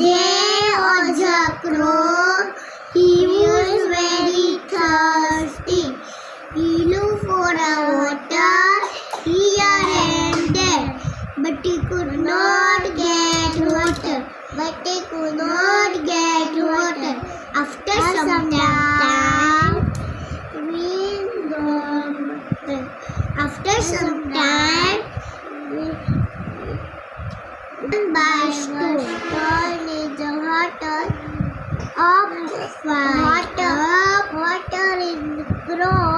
There was a crow. He was very thirsty. He looked for a water here and there, but he could not get water. After some time, by stone is the water in the crow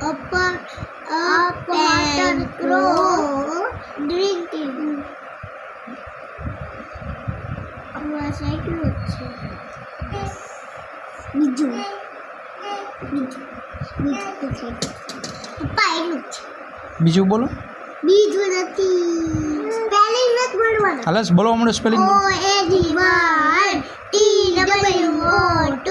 up and crow drinking. બીજું પપ્પા એટલું જ છે. બીજું બોલો. બીજું નથી. Spelling નથી બોલવાનું. હાલો બોલો હમણાં spelling. OAD1 TWO2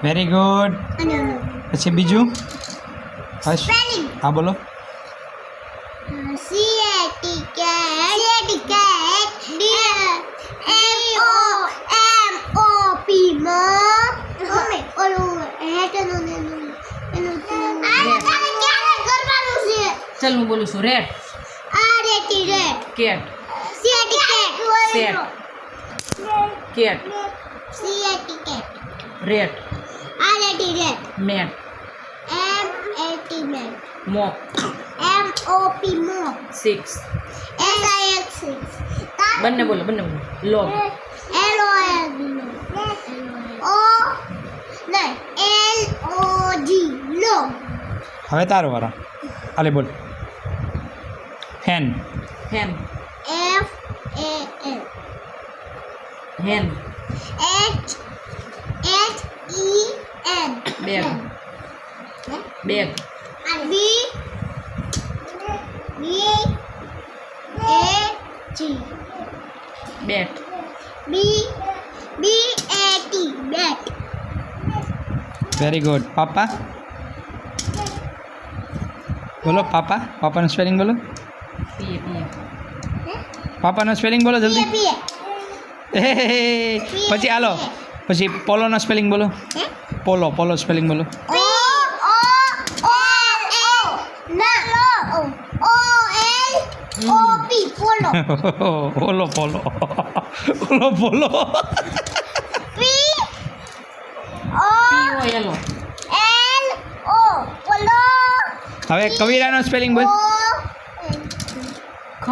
very good. પછી બીજું હશ. હા બોલો. CAT MOP चल હું બોલું છું. Rat. Cat. Rat. Mat. Mop. MOP mop. 6. SIX 6. બંને બોલો. લોગ. LOG log. હવે તારો વારો. હાલે બોલ. Hen. Hen. FAN hen. HEN bag. Bag. BAG bat. BAT bat. Very good. પાપા બોલો. પાપાનું સ્પેલિંગ બોલો. પીએ. પાપાનું સ્પેલિંગ બોલો જલ્દી. પછી હાલો. પછી પોલોનો સ્પેલિંગ બોલો. પોલો સ્પેલિંગ બોલો. પોલો. યલો. હવે કવિરાનો સ્પેલિંગ બોલ. ખ.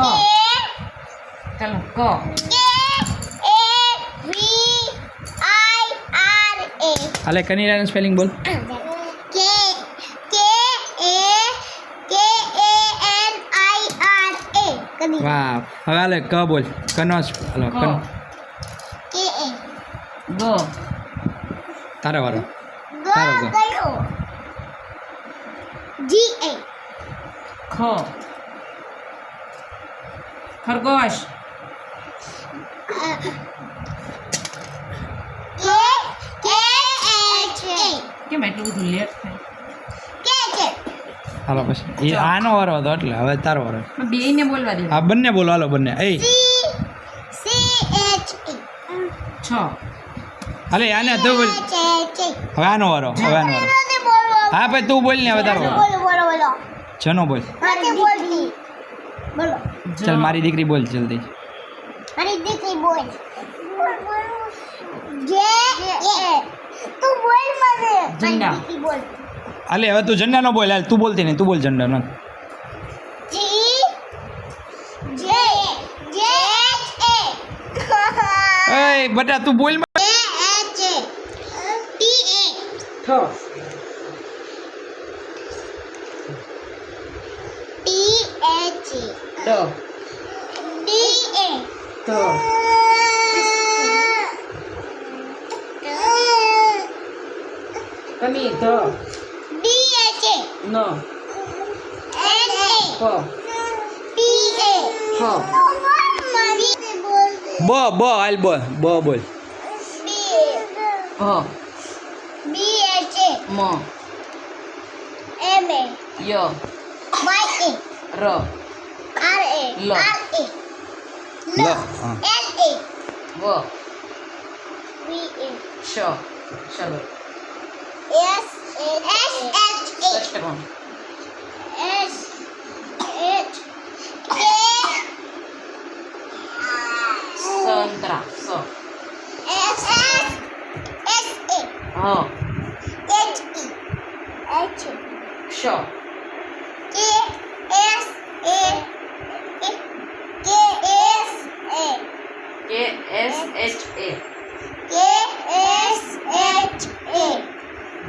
ચાલો ક. હાલે કનીરાનો સ્પેલિંગ બોલ. વાહ. હવે હાલે ક બોલ. કનો હાલો કન. ગ. તારો વારો. ખ. ખરગોશ. કેમ એટલું બધું લેટ થાય? હાલો પછી આનો વારો હતો એટલે હવે તારો વારો. બેયને બોલવા દે. હા બંને બોલો. હાલો બંને. છ. હાલે આને તું બોલ. હવે આનો વારો. હા ભાઈ તું બોલ ને હવે તારો વારો. જનો બોલ. ચાલ મારી દીકરી બોલ જલ્દી. ઝંડા. હાલે હવે તું ઝંડા નો બોલ. હાલ તું બોલતી નહીં. તું બોલ ઝંડા નો. એ બટા તું બોલ. ઠ. D-A. ત કમી ત D-H-A. ન N-A. પ P-A. ફ બ હાલ બોલ બોલ ભ B-H-A. મ M-A. ય Y-A. ર R-A. L. R-A. લ હા. L-A. વ V-A. શ શરૂ S-H-A. ષષ્ઠકોણ S-H-A. સંતરા સ S-S-S-A. હ H-E. H-E. ક્ષ K-S-A. K-S-A. કે એસ એચ એ K-S-H-A.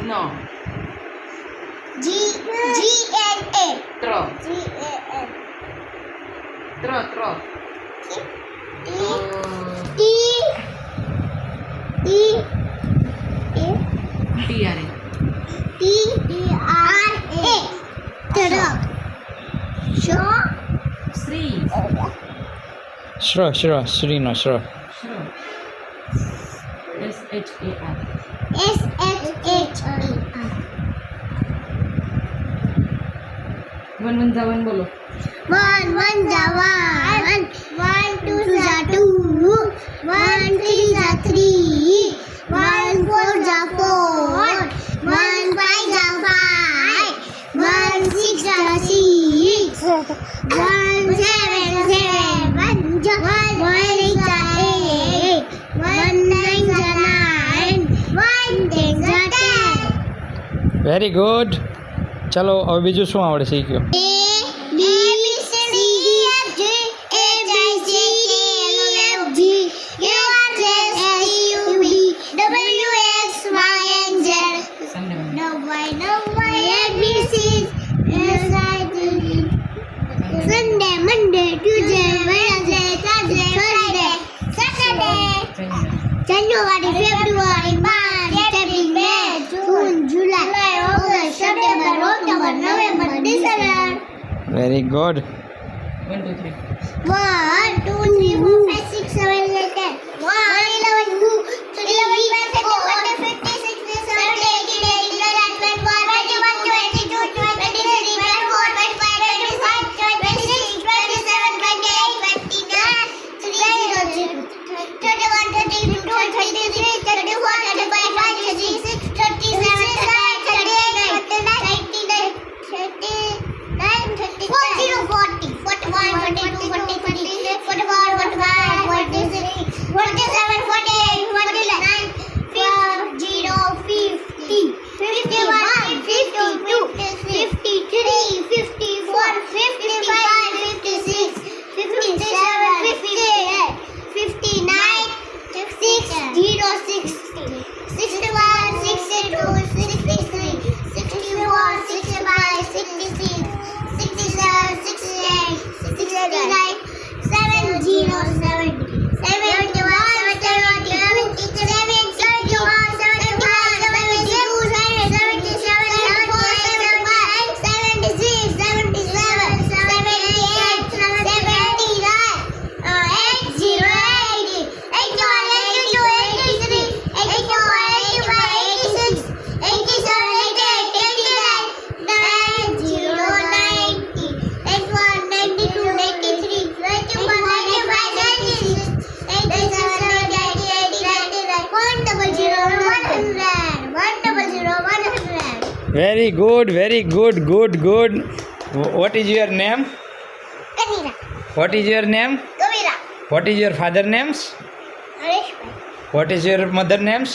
ન G-G-N-A. ત્ર G-A-N. ત્ર ત્ર T. T. A. T R A T-E-R-A. Truck. Truck. શ્રી શ્રીનો શ્ર શ્ર S H A R S-H-H-A. One one જા વન બોલો One, one, the one. One, two, the two. One, three, the three. One, four, the four. One, five, the five. One, six, the six. One, seven, seven. One, eight, the eight. One, nine, the nine. One, ten, the ten. Very good ચાલો હવે બીજું શું આવડે શીખ્યો A, B, C, D, F, G, H, I, J, K, L, M, N, O, P, W, X, Y, and Z. Sunday No, Y, A, B, C, S, I, T, U. Sunday, Monday, Tuesday, Wednesday, Thursday, Friday, Saturday. January, February, March, April, May, June, July, August, September, October, November, December. Very good 1 2 3 1, 2, 3, 4, 5, 6, 7, 8, 10. 1, 11, 2, 3, 4, 5, 6, 7, 8, 9, 10, 11, 12, 13, 14, 15, 16, 17, 18, 19, 20, 21, 22, 23, 24, 25, 26, 27, 28, 29, 30, 40, 41, 42, 43, 44, 45, 46, 47, 48, 49, 50, 50, 51, 52, 53, 54, 55, 56, 57, 58, 59, 60, 60, 61, 62, 63, 64, 65, 66, 67, 68, 69, 70, 71, very good good what is your name Kanira, what is your name Kavira, what is your father names Harishbhai, what is your mother names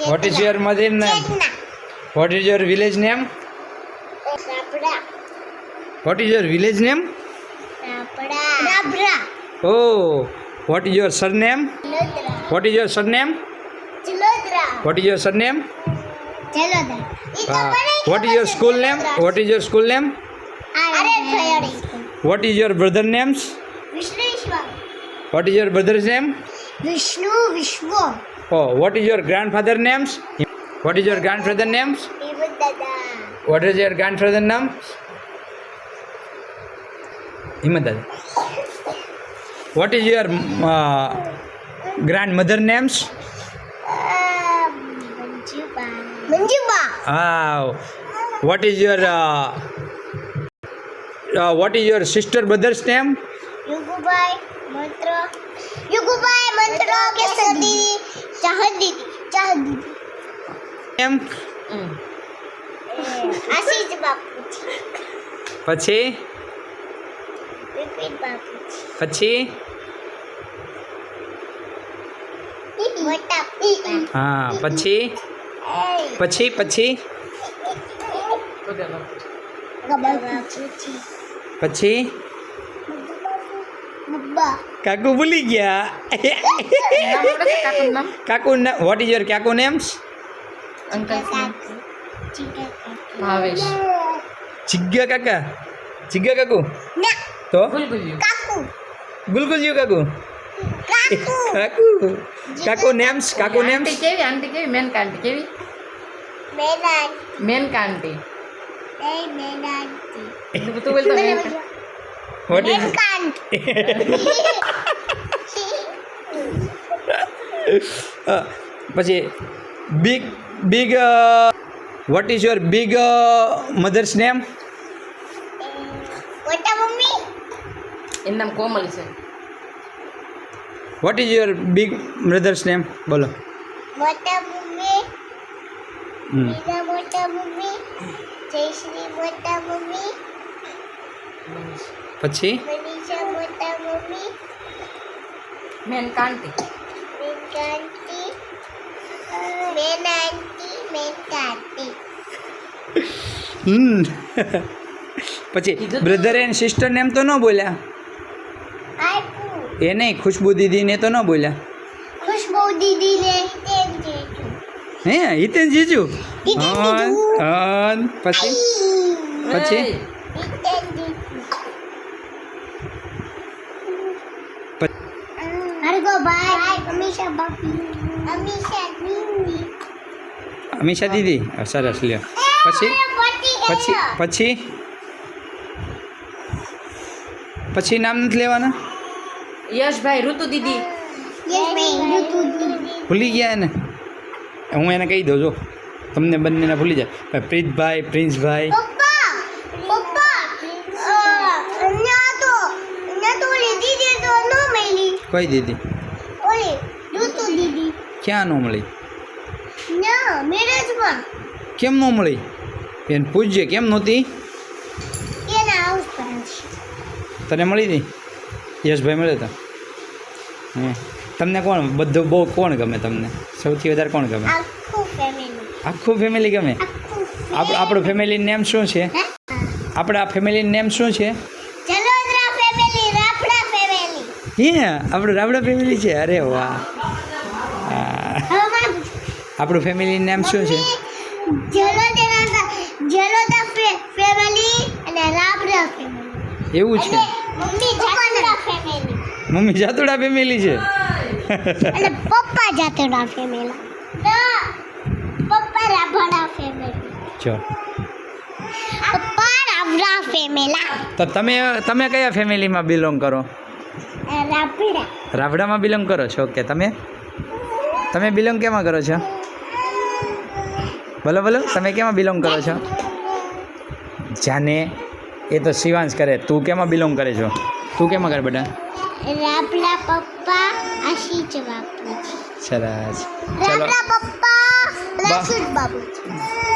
what is your mother name Chetna, what is your village name Rapda, what is your village name Rabra, oh what is your surname Chilodra, what is your surname Chilodra, what is your surname Chalodra. What is your school name what is your school name what is your brother names? What is your brother's name? Vishnu વિશ્વ Oh, what is your grandfather names? What is your grandfather names? દાદા What is your grandfather name? હિંમત દાદા. What is your grandmother names? મંજુબા What is your sister brother's name? યુગુભાઈ મંત્ર કે સદી ચાહદી Name? આશીષ બાપુજી પછી વિપિન બાપુજી પછી મોટા હા પછી પછી પછી બાપુજી પછી બબ્બા કાકુ ભૂલી ગયા. કાકુ વોટ ઇઝ યોર કાકુ નેમ્સ? અંકલ કાકુ ભાવેશ જિગ્ગા કાકા જિગ્ગા કાકુ ના તો ગુલગુલિયું કાકુ ગુલગુલિયું કાકુ કાકુ કાકુ નેમ્સ કાકુ નેમ્સ આંટી કેવી મેનકા આંટી કેવી મેના મેનકા આંટી મેના તું બોલતો મેનકા વોટ ઇઝ કાંત પછી big big vote is your big mother's name? મોટા મમ્મી એનું નામ કોમલ છે vote is your big brother's name? બોલો. મોટા મમ્મી હમ. બીજા મોટા મમ્મી જયશ્રી મોટા મમ્મી પછી મનીષા મોટા મમ્મી મેનકા આંટી મેનકાંતી મેનકાંતી પછી બ્રધર એન્ડ સિસ્ટર નેમ તો ન બોલ્યા. આકુ એ નહીં, ખુશ્બુ દીદીને તો ન બોલ્યા. ખુશ્બુ દીદીને તેમ જેઠું હે હિતેન જીજુ. હિતેન હન, જીજુ. હન. પછી પછી એય, તેમ જેઠું હરગો ભાઈ અમીષા બાપી અમીષા દીદી અમીષા દીદી સરસ લ્યો. પછી પછી પછી પછી નામ નથી લેવાના? યશભાઈ ઋતુ દીદી ભૂલી ગયા ને? હું એને કહી દઉં જો તમને બંનેને ભૂલી જાય. ભાઈ પ્રીતભાઈ પ્રિન્સભાઈ પપ્પા અહીંયા તો ઓલી દીદી તો ન મળી કઈ દીદી? ઓલી ઋતુ દીદી ક્યાં ન મળી? ના મેરેજમાં કેમ ન મળી? એને પૂછજે કેમ નહોતી. એના હાઉસ પર તને મળી હતી? યશભાઈ મળ્યો હતા. હે તમને કોણ બધું બહુ કોણ ગમે? તમને સૌથી વધારે કોણ ગમે? આખું ફેમિલી આખું ફેમિલી ગમે. આખું આપણું ફેમિલીનું નેમ શું છે? આપણા ફેમિલીનું નેમ શું છે? જલોદરા ફેમિલી રાફડા ફેમિલી હે આપણું રાબડા ફેમિલી છે. અરે વાહ. હવે મને આપણું ફેમિલીનું નામ શું છે? જલોદરા ફેમિલી અને રાફડા ફેમિલી એવું છે? મમ્મી જાતરા ફેમિલી મમ્મી જાતુડા ફેમિલી છે. અને પપ્પા જાતરા ફેમિલી ના પપ્પા રાફડા ફેમિલી જો પપ્પા રાફડા ફેમિલા તો તમે કયા ફેમિલીમાં બિલોંગ કરો? રાફડા રાબડામાં બિલોંગ કરો છો? ઓકે. તમે બિલોંગ કેમાં કરો છો? બોલો બોલો તમે કેમાં બિલોંગ કરો છો? જાને એ તો શિવાંશ કરે. તું કેમાં બિલોંગ કરે છો? તું કેમાં કરે બેટા? રાફડા પપ્પા આશીષ બાપુજી સરસ. ચલો રાફડા પપ્પા બા- આશીષ બાપુજી